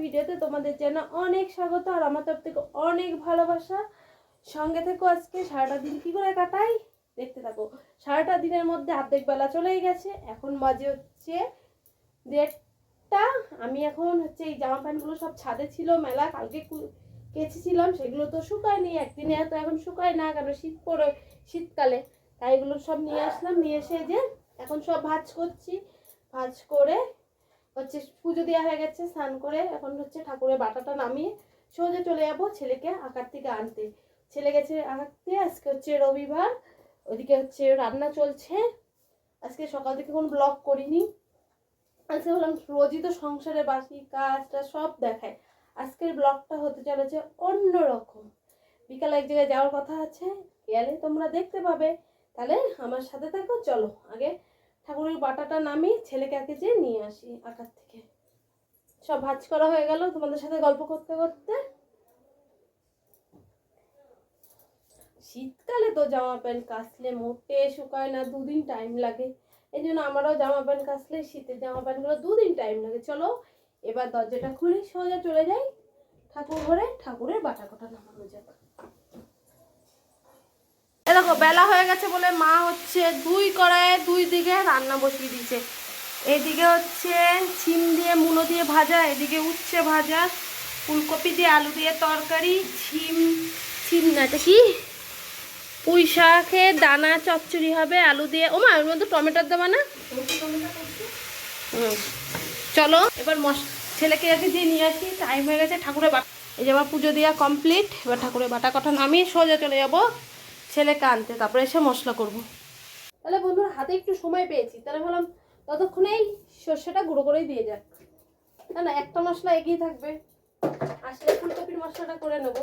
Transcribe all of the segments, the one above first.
ভিডিওতে তোমাদের জন্য অনেক স্বাগত আর আমার তরফ থেকে অনেক ভালোবাসা। সঙ্গে থেকো। আজকে সারাটা দিন কী করে কাটাই দেখতে থাকো। সারাটা দিনের মধ্যে অর্ধেক বেলা চলেই গেছে, এখন বাজে হচ্ছে 1:30। আমি এখন হচ্ছে এই জামা প্যান্টগুলো সব ছাদে ছিল, মেলা কালকে কেচেছিলাম, সেগুলো তো শুকায়নি, একদিনে তো এখন শুকায় না, কারণ শীতকালে, তাই এগুলো সব নিয়ে আসলাম। নিয়ে এসে যে এখন সব ভাঁজ করছি, ভাঁজ করে হচ্ছে পুজো দেওয়া হয়ে গেছে, স্নান করে এখন হচ্ছে ঠাকুরের বাটাটা নামিয়ে সোজা চলে যাবো ছেলেকে আঁকার থেকে আনতে। ছেলে গেছে আঁকতে, আজকে হচ্ছে রবিবার, ওদিকে হচ্ছে রান্না চলছে। আজকে সকাল থেকে কোনো ব্লগ করিনি, আজকে বললাম রোজই তো সংসারে বাসি কাজটা সব দেখায়, আজকের ব্লগটা হতে চলেছে অন্যরকম। বিকালে এক জায়গায় যাওয়ার কথা আছে, গেলে তোমরা দেখতে পাবে। তাহলে আমার সাথে থাকো, চলো আগে ঠাকুরের বাটাটা নামি ছেলেকে আগে যে নিয়ে আসি আঁকার থেকে। সব ভাজ করা হয়ে গেল তোমাদের সাথে গল্প করতে করতে। শীতকালে তো জামা প্যান্ট কাচলে মোটে শুকায় না, দুদিন টাইম লাগে। এই জন্য আমারও জামা প্যান্ট কাচলে শীতের জামা প্যান্টগুলো দুদিন টাইম লাগে। চলো এবার দরজাটা খুলে সোজা চলে যাই ঠাকুর ঘরে, ঠাকুরের বাটা কটা নামানো যাক। দেখো বেলা হয়ে গেছে বলে মা হচ্ছে 2 কড়াইয়ে 2 দিকে রান্না বসিয়ে দিয়েছে। এদিকে হচ্ছে ছিম দিয়ে মুলো দিয়ে ভাজা, এদিকে উচ্ছে ভাজা, ফুলকপি দিয়ে আলু দিয়ে তরকারি, ছিম না এটা কি পুঁই শাকের দানা চচ্চড়ি হবে আলু দিয়ে। ও মা ওর মধ্যে টমেটোর দেবা না? চলো এবার ছেলেকে আগে দিয়ে নিয়ে আসি, টাইম হয়ে গেছে ঠাকুরের বাটা। এই যে আমার পুজো দেওয়া কমপ্লিট, এবার ঠাকুরের বাটা কটা নামিয়ে সোজা চলে যাবো ছেলেকে আনতে, তারপরে এসে মশলা করব। তাহলে বন্ধুরা হাতে একটু সময় পেয়েছি, তাহলে ভাবলাম ততক্ষণেই সর্ষেটা গুঁড়ো করেই দিয়ে যাক, না একটা মশলা এগিয়ে থাকবে। আসলে ফুলকপির মশলাটা করে নেবো,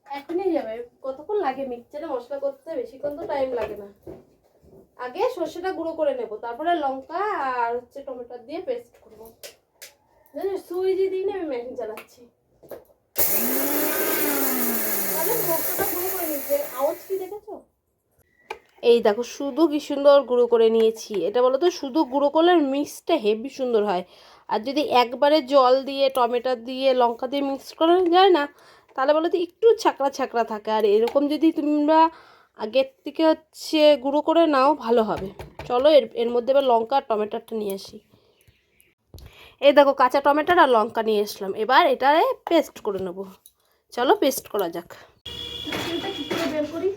এখনই যাবে। কতক্ষণ লাগে মিক্সচারে মশলা করতে? বেশিক্ষণ তো টাইম লাগে না। আগে সর্ষেটা গুঁড়ো করে নেব, তারপরে লঙ্কা আর হচ্ছে টমেটো দিয়ে পেস্ট করবো। জানিস সুইজি দিয়ে আমি মেশিন চালাচ্ছি, তাহলে মশলাটা গুঁড়ো করে নিচ্ছে। আওয়াজ কি দেখেছো? এই দেখো শুধু কি সুন্দর গুঁড়ো করে নিয়েছি। এটা বলো তো শুধু গুঁড়ো করলে মিক্সটা হেভি সুন্দর হয়, আর যদি একবারে জল দিয়ে টমেটো দিয়ে লঙ্কা দিয়ে মিক্স করা যায় না, তাহলে বলো তো একটু ছাকড়া ছাকড়া থাকে। আর এরকম যদি তোমরা আগের থেকে হচ্ছে গুঁড়ো করে নাও ভালো হবে। চলো এর মধ্যে এবার লঙ্কা আর টমেটোটা নিয়ে আসি। এই দেখো কাঁচা টমেটোর আর লঙ্কা নিয়ে আসলাম, এবার এটারে পেস্ট করে নেবো। চলো পেস্ট করা যাক। বের করি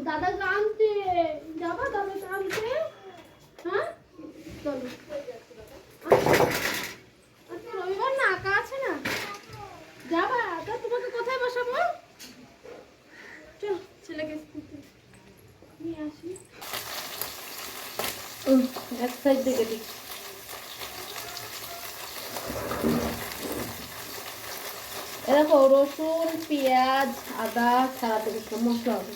দাদা আনতে যাবা, দাদা আনতে। হ্যাঁ চলো, আজকে রবিবার না, আঁকা আছে না, যাবা? তা তোমাকে কোথায় বসাবো? চল ছেলেকে নিয়ে আসি। এক সাইড দেখে দিই। এরকম রসুন পেঁয়াজ আদা ছাড়া থেকে সব মশলা হবে,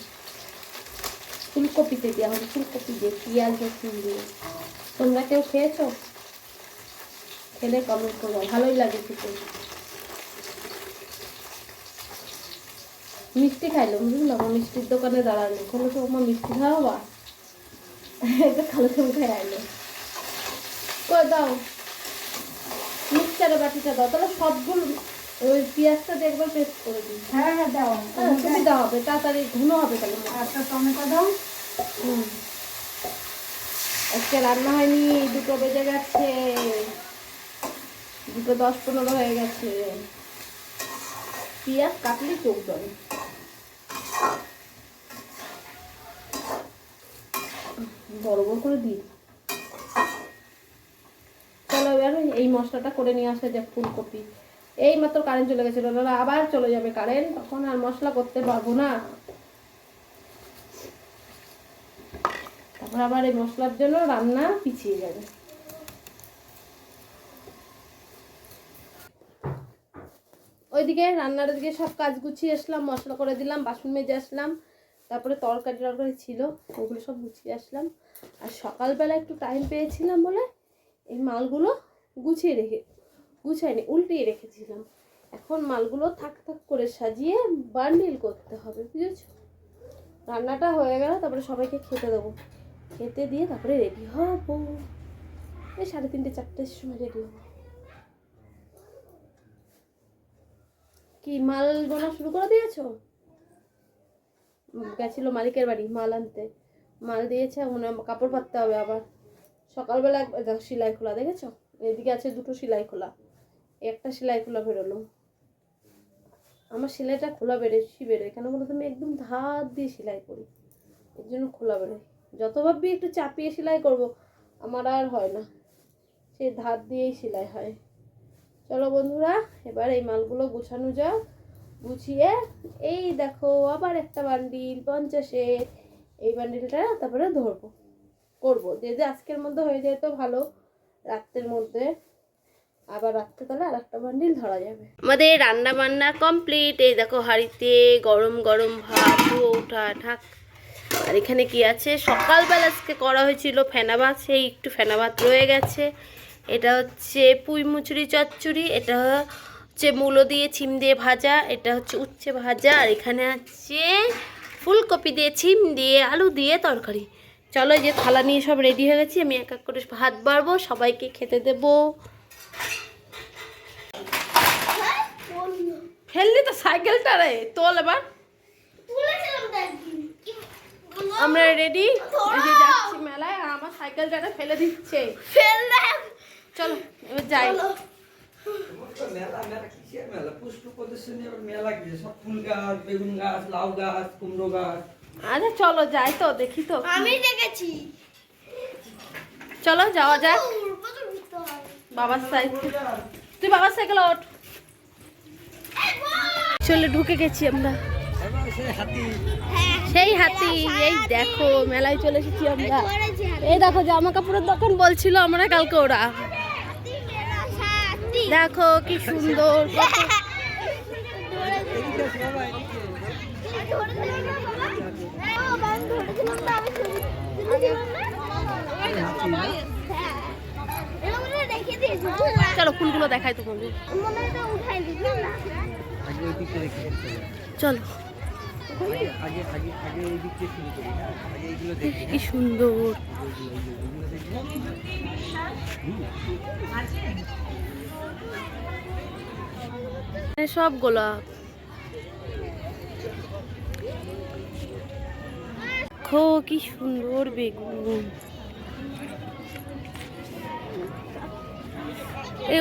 ফুলকপিতে দেওয়া হবে, ফুলকপি দিয়ে পেঁয়াজ রসুন দিয়ে। তোমরা কেউ খেয়েছো? খেলে কমেন্ট করবো, ভালোই লাগে খেতে। মিষ্টি খাইলো বুঝলো, আমার মিষ্টির দোকানে দাঁড়ালো, বললো তো আমার মিষ্টি খাওয়া বা একটা খালো তুমি খাই আইলো। কই দাও মিক্সচারে বাটিটা দাও, তাহলে সবগুলো ওই পেঁয়াজটা দিয়ে একবার পেস্ট করে দিই। হ্যাঁ হ্যাঁ দাও, সুবিধা হবে, তাড়াতাড়ি ঘন হবে। তাহলে একটা টমেটো দাও। আজকে রান্না হয়নি, 2টো বেজে গেছে, 2:10-15 হয়ে গেছে। পেঁয়াজ কাটলে চোখ জলে। বড় বড় করে দিই। চলো এবার এই মশলাটা করে নিয়ে আসা যাক। ফুলকপি এই মাত্র কারেন্ট চলে গেছিল, আবার চলে যাবে কারেন্ট, তখন আর মশলা করতে পারবো না। তারপর আবার এই মশলার জন্য রান্না পিছিয়ে যাবে। ওইদিকে রান্নার দিকে সব কাজ গুছিয়ে আসলাম, মশলা করে দিলাম, বাসন মেজে আসলাম, তারপরে তরকারি ছিল ওগুলো সব গুছিয়ে আসলাম। আর সকালবেলা একটু টাইম পেয়েছিলাম বলে এই মালগুলো গুছাইনি, উল্টিয়ে রেখেছিলাম। এখন মালগুলো থাক থাক করে সাজিয়ে বান্ডিল করতে হবে, বুঝেছো? রান্নাটা হয়ে গেল, তারপরে সবাইকে খেতে দেবো, খেতে দিয়ে তারপরে রেডি হবো। এই 3:30 4টের সময় রেডি হবো। কি মাল গোনা শুরু করে দিয়েছো? গেছিল মালিকের বাড়ি মাল আনতে, মাল দিয়েছে, মনে কাপড় পাততে হবে আবার। সকালবেলা একবার দেখো সেলাই খোলা দেখেছো, এদিকে আছে 2টো সেলাই খোলা, একটা সেলাই খোলা বেরোলো। আমার সেলাইটা খোলা বেরোয় কেন বলো তুমি, একদম ধার দিয়ে সেলাই করি, এর জন্য খোলা বেরোয়। যত ভাববি একটু চাপিয়ে সেলাই করব, আমার আর হয় না, সেই ধার দিয়েই সেলাই হয়। চলো বন্ধুরা, এবার এই মালগুলো গুছানো যাক। গুছিয়ে এই দেখো আবার একটা বান্ডিল 50-এর, এই বান্ডিলটা তারপরে করবো যে আজকের মধ্যে হয়ে যায় তো ভালো, রাত্রের মধ্যে আবার রাত্রে তাহলে আর একটা বান্ডিল ধরা যাবে। আমাদের রান্না বান্না কমপ্লিট। এই দেখো হাঁড়িতে গরম গরম ভাত ওঠা ঠাক। আর এখানে কি আছে, সকালবেলা আজকে করা হয়েছিল ফেনা ভাত, সেই একটু ফেনা ভাত রয়ে গেছে। এটা হচ্ছে পুঁই মুচুরি চচ্চড়ি, এটা হচ্ছে মূলো দিয়ে ছিম দিয়ে ভাজা, এটা হচ্ছে উচ্ছে ভাজা, আর এখানে আছে ফুলকপি দিয়ে ছিম দিয়ে আলু দিয়ে তরকারি। চলো যে থালা নিয়ে সব রেডি হয়ে গেছি, আমি এক এক করে ভাত বাড়বো, সবাইকে খেতে দেবো। ফেললি তো সাইকেলটা রে, তোল এবার। আমরা রেডি, যাচ্ছি মেলায়, আর আমার সাইকেলটা ফেলে দিচ্ছে। চলো এবার যাই। আচ্ছা চলো যাই তো, দেখি তো। আমি দেখেছি। চলো যাওয়া যাক। বাবার সাইকেল, তুই বাবার সাইকেল ওঠ। চলে ঢুকে গেছি আমরা, সেই হাতি। এই দেখো মেলায় চলে এসেছি আমরা। এই দেখো জামা কাপড়ের দোকান বলছিল আমরা কালকে, ওরা দেখো কি সুন্দর। চলো ফুলগুলো দেখাই তো বন্ধু, চলো। কি সুন্দর, সব গোলাপ। দেখো কি সুন্দর বেগুন।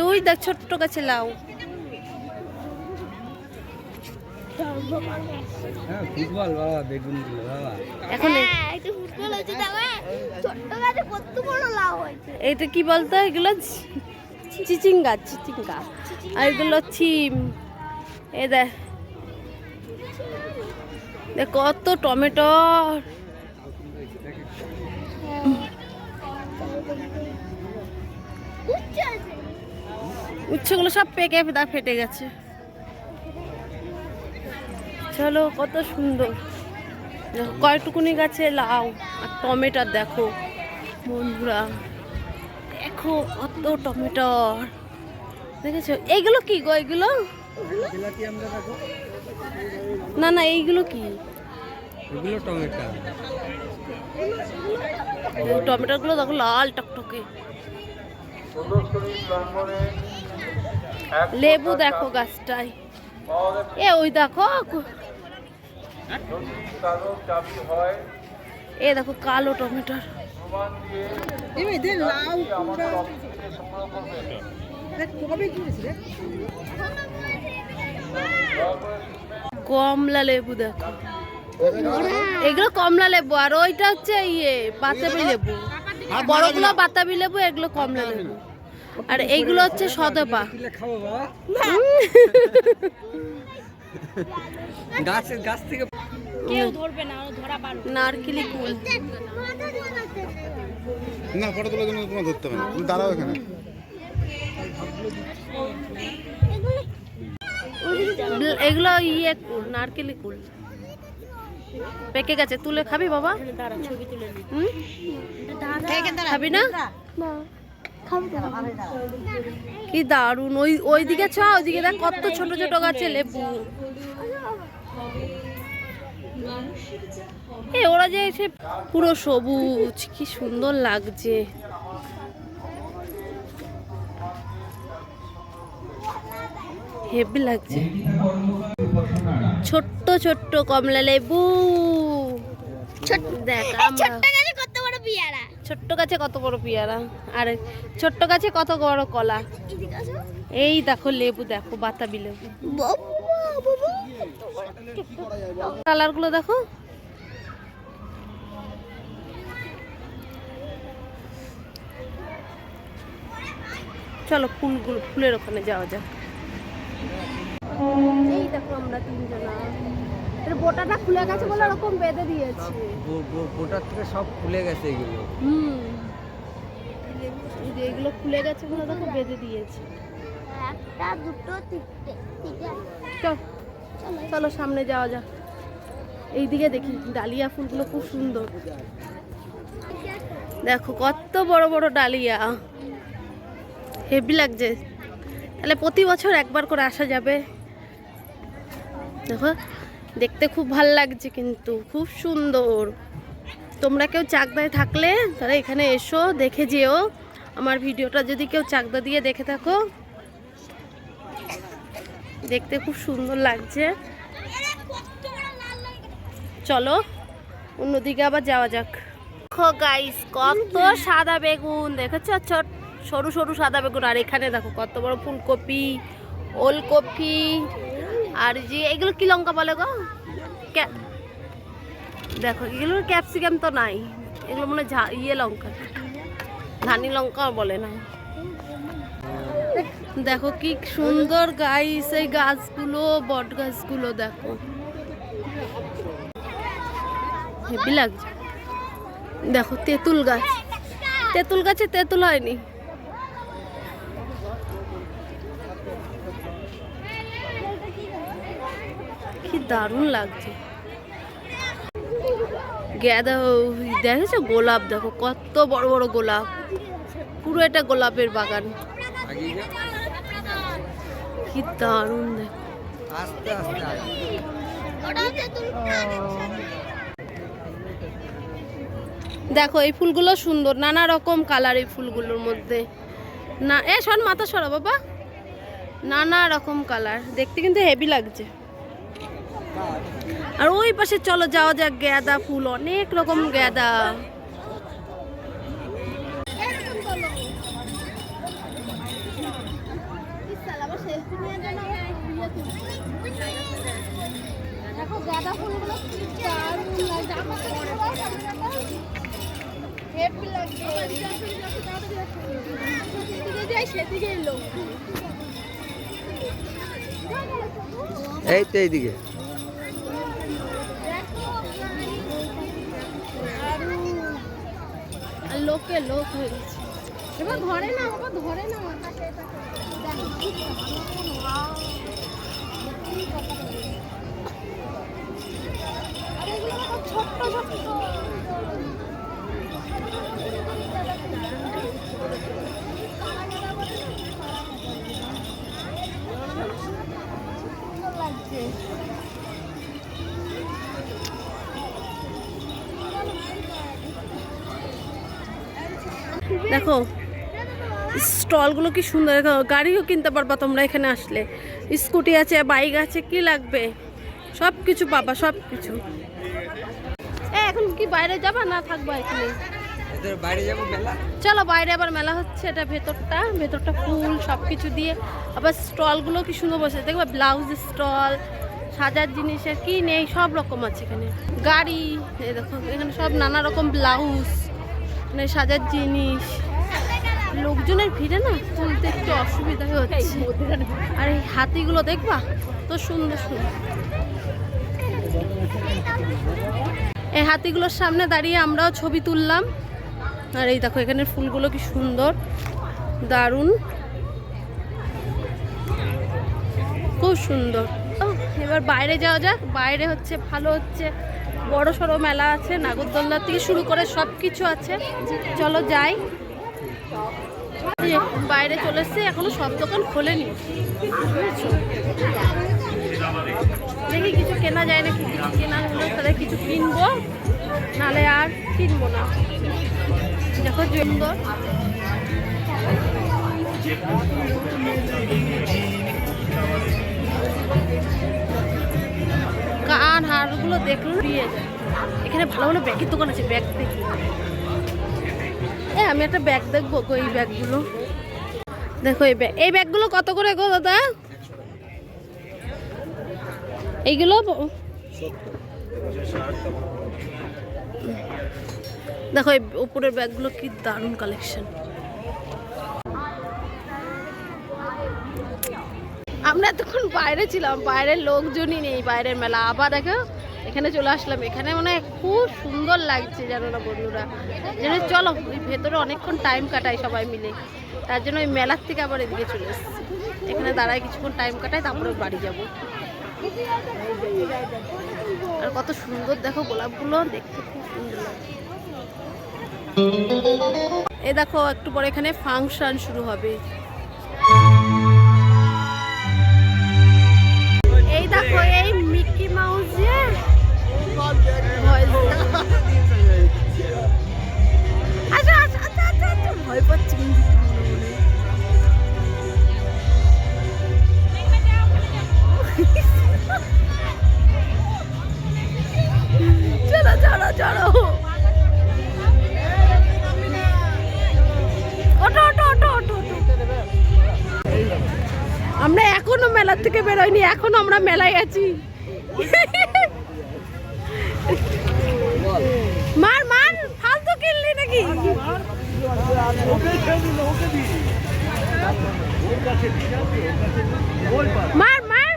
ওই দেখ ছোট্ট গাছে লাউ। ফুটবল বাবা, বেগুন বাবা, এখন এইটা কি বলতো, এগুলো চিচিঙ্গা, আর এগুলো ছিম। এ দেখ কত টমেটো, উচ্ছেগুলো সব পেকে ফেটে গেছে। চলো কত সুন্দর, কয়টুকুনি গাছে লাউ আর টমেটো। দেখো বন্ধুরা, দেখো কত টমেটো দেখেছো। এইগুলো কি গো, এগুলো না না, এইগুলো কি? টমেটো গুলো দেখো লাল টকটকে। লেবু দেখো গাছটায়, ওই দেখো, এ দেখো কালো টমেটোর। কমলা লেবু দেখো, এগুলো কমলা লেবু, আর ওইটা হচ্ছে বাতাবি লেবু, বড়গুলো বাতাবি লেবু, এগুলো কমলা লেবু, আর এইগুলো হচ্ছে সদপা। গাছ থেকে নারকেলি কুল। না ফটো তোলার জন্য তোমার ধরতে হবে না, তুমি দাঁড়াও এখানে। এগুলো কুল, নারকেলি কুল পেকে গেছে, তুলে খাবি বাবা? খাবি না? কি দারুন, ওইদিকে ছ, ওইদিকে দেখ কত ছোট ছোট গাছে লেবু। ওরা যে এসে পুরো সবুজ, কি সুন্দর লাগছে। হেভি লাগছে। ছোট্ট ছোট্ট কমলা লেবু। দেখ ছোট্ট গাছে কত বড় পেয়ারা, আর ছোট্ট গাছে কত বড় কলা। এই দেখো লেবু, দেখো বাতাবি লেবু। কালার গুলো দেখো। চলো ফুলের ওখানে যাওয়া যাক। এই দেখো আমরা তিনজনা, বোটাটা খুলে গেছে বলে ওরকম বেঁধে দিয়েছে। বোটার থেকে সব খুলে গেছে এগুলো। এগুলো খুলে গেছে বলে দেখো বেঁধে দিয়েছে। একটা দুটো তিনটে চলো সামনে যাওয়া যাক। এইদিকে দেখি ডালিয়া ফুলগুলো খুব সুন্দর। দেখো কত বড় বড় ডালিয়া, হেভি লাগছে। তাহলে প্রতি বছর একবার করে আসা যাবে। দেখো দেখতে খুব ভাল লাগছে, কিন্তু খুব সুন্দর। তোমরা কেউ চাকদায় থাকলে তাহলে এখানে এসো, দেখে যেও। আমার ভিডিওটা যদি কেউ চাকদা দিয়ে দেখে থাকো, দেখতে খুব সুন্দর লাগছে। চলো অন্যদিকে আবার যাওয়া যাক। দেখো গাইস কত সাদা বেগুন, দেখেছো? সরু সরু সাদা বেগুন। আর এখানে দেখো কত বড় ফুলকপি, ওলকপি, আর যে এগুলো কি লঙ্কা বলে গো? দেখো এগুলোর ক্যাপসিকাম তো নাই, এগুলো মনে ইয়ে লঙ্কা, ধানি লঙ্কা বলে না। দেখো কি সুন্দর গাইস এই গাছগুলো, বট গাছগুলো দেখো, হেভি লাগছে। দেখো তেঁতুল গাছ, তেঁতুল গাছে তেঁতুল হয়নি। কি দারুণ লাগছে। গাঁদা, দেখেছো গোলাপ, দেখো কত বড় বড় গোলাপ, পুরো এটা গোলাপের বাগান। কি দারুণ দেখো। আস্তে আস্তে দেখো এই ফুলগুলো সুন্দর, নানা রকম কালার এই ফুলগুলোর মধ্যে। না শোন মাথা সরা বাবা, নানা রকম কালার, দেখতে কিন্তু হেভি লাগছে। আর ওই পাশে চলো যাওয়া যাক, গাঁদা ফুল, অনেক রকম গাঁদা। গাঁদা ফুলগুলো এই তো এইদিকে। লোকে লোক হয়ে গেছে। এবার ধরে না বাবা, ধরে না। ছোট্ট ছোট্ট দেখো স্টলগুলো কি সুন্দর। গাড়িও কিনতে পারবা তোমরা এখানে আসলে, স্কুটি আছে, বাইক আছে, কি লাগবে সব কিছু পাবা, সব কিছু। এখন কি বাইরে যাবা না থাকবা এখানে? বাইরে যাবো মেলা। চলো বাইরে আবার মেলা হচ্ছে, এটা ভেতরটা ফুল সব কিছু দিয়ে। আবার স্টলগুলো কি সুন্দর বসে, দেখবা ব্লাউজ স্টল, সাজার জিনিসের কি নেই সব রকম আছে এখানে। গাড়ি এই দেখো, এখানে সব নানা রকম ব্লাউজ, মানে সাজার জিনিস। লোকজনের ভিড়ে না তুলতে একটু অসুবিধা হচ্ছে। আর এই হাতিগুলো দেখবা তো সুন্দর সুন্দর। এই হাতিগুলোর সামনে দাঁড়িয়ে আমরাও ছবি তুললাম। আর এই দেখো এখানের ফুলগুলো কি সুন্দর, দারুণ, খুব সুন্দর। এবার বাইরে যাওয়া যাক। বাইরে হচ্ছে ভালো হচ্ছে, বড় সড়ো মেলা আছে, নাগরদোলনা থেকে শুরু করে সব কিছু আছে। চলো যাই। বাইরে চলে এসছে, এখনো সব দোকান খোলেনি। দেখি কিছু কেনা যায় নাকি, কিছু কেনা হলো তাহলে কিছু কিনবো, নালে আর কিনবো না। দেখো সুন্দর। কান হাড়গুলো দেখলো দিয়ে যায়। এখানে ভালো ভালো ব্যাগের দোকান আছে, ব্যাগ দেখি। আমি একটা ব্যাগ দেখবো গো, এই ব্যাগগুলো দেখো। এই ব্যাগগুলো কত করে গো দাদা? এইগুলো দেখো, এই উপরের ব্যাগগুলো কি দারুণ কালেকশন। আমরা এতক্ষণ বাইরে ছিলাম, বাইরের লোকজনই নেই, বাইরের মেলা। আবার দেখো এখানে চলে আসলাম। এখানে মানে খুব সুন্দর লাগছে জানো না বন্ধুরা। যেন চলো ওই ভেতরে অনেকক্ষণ টাইম কাটাই সবাই মিলে, তার জন্য ওই মেলার থেকে আবার এদিকে চলে এসেছি। এখানে দাঁড়ায় কিছুক্ষণ টাইম কাটাই, তারপরে বাড়ি যাব। আর কত সুন্দর দেখো গোলাপগুলো, দেখতে খুব সুন্দর লাগে। এই দেখো একটু পরে এখানে ফাংশন শুরু হবে। এই দেখো এই মিকি মাউসের আচ্ছা আচ্ছা আচ্ছা আচ্ছা ভয় পাচ্ছি কিন্তু চলো চলো চলো, ওটো ওটো ওটো ওটো। আমরা এখনো মেলার থেকে বেরোয়নি, এখনো আমরা মেলায় আছি। মার মার, ফালতু কিনলি নাকি? মার মার।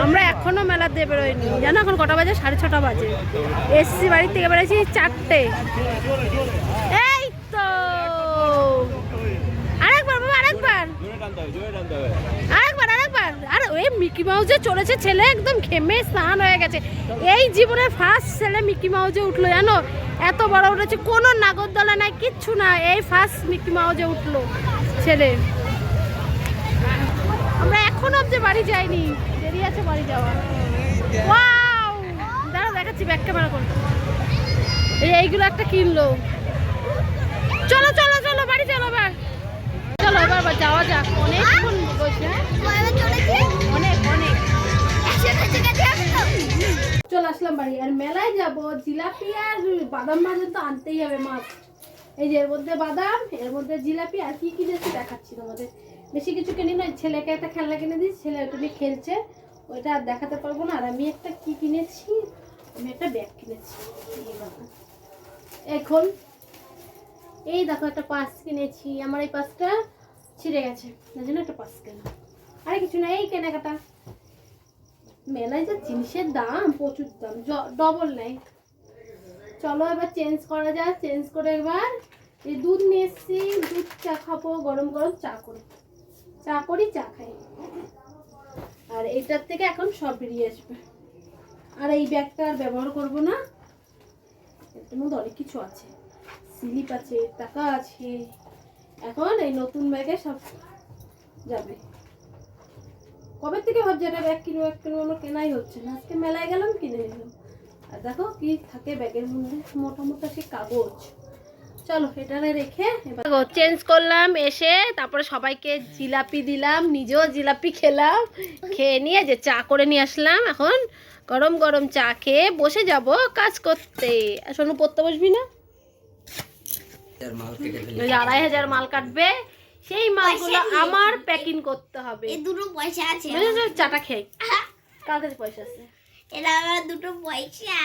আমরা এখনো মেলার দিয়ে বেরোয়নি জানো। এখন কটা বাজে? 6:30 বাজে। এসছি বাড়ির থেকে বেরোছি 4টে। এই তো আরেকবার বাবা, আরেকবার আরেকবার আরেকবার। আর ওই মিকি মাউসে চড়েছে ছেলে, একদম ঘেমে স্নান হয়ে গেছে। এই জীবনের ফার্স্ট ছেলে মিকি মাউসে উঠলো জানো। এত বড় উঠেছে, কোনো নাগরদোলা নাই, কিচ্ছু না। এই ফার্স্ট মিকি মাউসে উঠলো ছেলে। আমরা এখনো অবধি বাড়ি যাইনি, দেরি আছে বাড়ি যাওয়া। ওয়াও, দাঁড়াও দেখাচ্ছি, ব্যাক ক্যামেরা করতে। এইগুলো একটা কিনলো। চলো চলো চলো বাড়ি চলো এবার, চলো এবার যাওয়া যাক। অনেকক্ষণ বসে, অনেক অনেক। চলে আসলাম বাড়ি। আর মেলায় যাব, জিলাপি আর বাদাম ভাজা তো আনতেই হবে, মাছ। এই যে এর মধ্যে বাদাম, এর মধ্যে জিলাপি, আর কি কিনেছি দেখাচ্ছি তোমাদের। বেশি কিছু কিনি না, ছেলেকে একটা খেলনা কিনে দিই, ছেলে ওটা নিয়ে খেলছে, ওইটা আর দেখাতে পারবো না। আর আমি একটা কি কিনেছি, আমি একটা ব্যাগ কিনেছি। এখন এই দেখো একটা পাস কিনেছি। আমার এই পাসটা ছিঁড়ে গেছে, তার জন্য একটা পাস কেনা। আরে কিছু না, এই কেনাকাটা। মেলায় যা জিনিসের দাম, প্রচুর দাম, ডবল নেই। চলো এবার চেঞ্জ করা যায়। চেঞ্জ করে এবার এই দুধ নিয়ে এসছি, দুধ চা খাবো, গরম গরম চা করি, চা করি, চা খাই। আর এইটার থেকে এখন সব বেরিয়ে আসবে। আর এই ব্যাগটা আর ব্যবহার করবো না, এর মধ্যে অনেক কিছু আছে, স্লিপ আছে, টাকা আছে। এখন এই নতুন ব্যাগে সব যাবে। কবে থেকে ভাবছি একটা ব্যাগ কিনবো, ব্যাগ কিনবো, আমার কেনাই হচ্ছে না। আজকে মেলায় গেলাম, কিনে নিলাম। আর দেখো কি থাকে ব্যাগের মধ্যে, মোটা মোটা সে কাগজ। চলো এটা রেখে এবার চেঞ্জ করলাম। এসে তারপরে সবাইকে জিলাপি দিলাম, নিজেও জিলাপি খেলাম। খেয়ে নিয়ে যে চা করে নিয়ে আসলাম। এখন গরম গরম চা খেয়ে বসে যাব কাজ করতে। শোনো, পড়তে বসবি না? 2,500 মাল কাটবে, সেই মালগুলো আমার প্যাকিং করতে হবে। দুটো পয়সা আছে, চাটা খেয়ে। কার কাছে পয়সা আছে? এটা আমার দুটো পয়সা।